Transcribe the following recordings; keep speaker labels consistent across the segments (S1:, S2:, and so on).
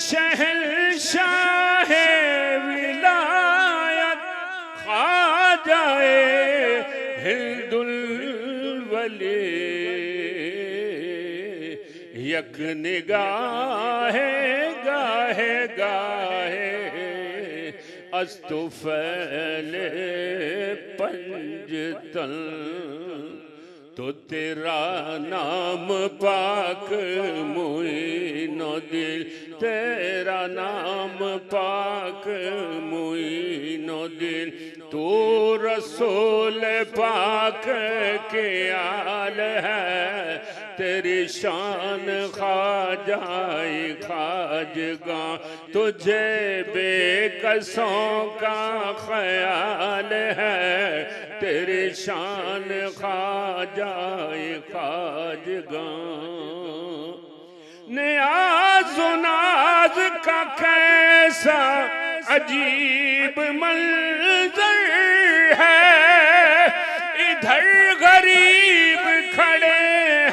S1: शहंशाह विलायत ख्वाजाए हिंदुल वली यक निगाहे गाहे गाहे अस्तुफैले पंजतन तो तेरा नाम पाक मुईनुद्दीन तेरा नाम पाक मुईनुद्दीन तू रसूल पाक के आल है तेरी शान ख्वाजाए खाजगा तुझे बेकसों का ख्याल है तेरी शान ख्वाजाए खाजगा नियाज़ नाज का कैसा अजीब मंजर है इधर गरीब खड़े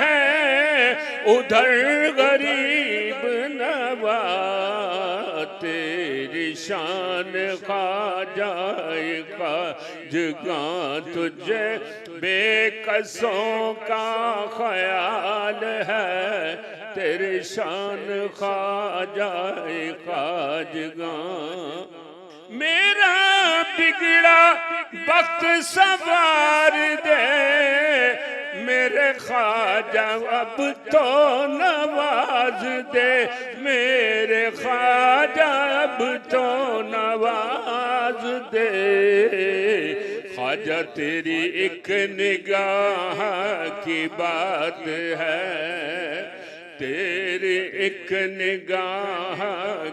S1: हैं उधर गरीब नवा तेरी शान ख्वाजाए खाजगा तुझे बेकसों का ख्याल है तेरी शान ख्वाजाए खाजगा मेरा बिगड़ा वक्त सवार दे मेरे ख्वाजा अब तो नवाज दे मेरे ख्वाजा अब तो नवाज दे ख्वाजा तेरी एक निगाह की बात है तेरी एक निगाह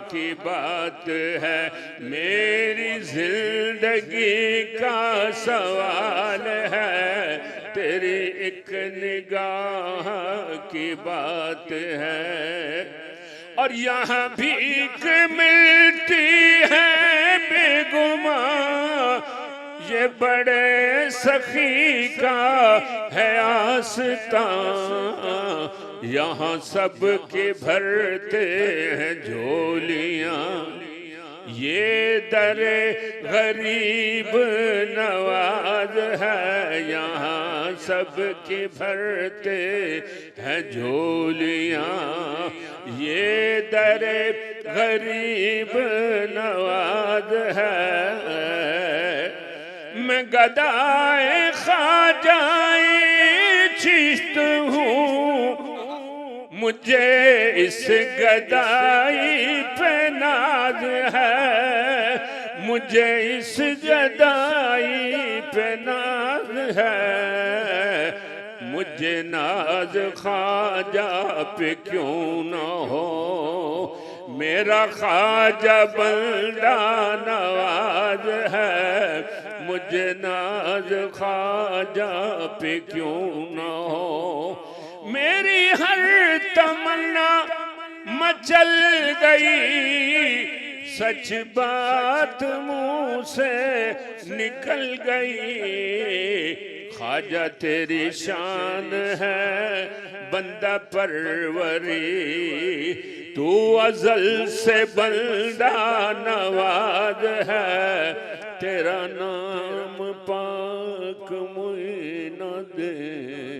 S1: की बात है मेरी जिंदगी का सवाल है तेरी एक निगाह की बात है और यहाँ भीख मिलती है बेगुमां ये बड़े सखी का है आस्तां यहाँ सब के भरते हैं झोलियाँ ये दरे गरीब नवाज है यहाँ सब के भरते हैं झोलियाँ ये दरे गरीब नवाज है मैं गदाए ख्वाजाए चिश्त हूँ मुझे इस गदाई पे नाज है मुझे इस गदाई पे नाज है मुझे नाज ख्वाजा पे क्यों न हो मेरा ख्वाजा बंदा नवाज है मुझे नाज ख्वाजा पे क्यों न हो मेरी हर तमन्ना मचल गई सच बात मुंह से निकल गई ख्वाजा तेरी शान है बंदा परवरी तू अज़ल से बंदा नवाज है तेरा नाम पाक मुईनुद्दीन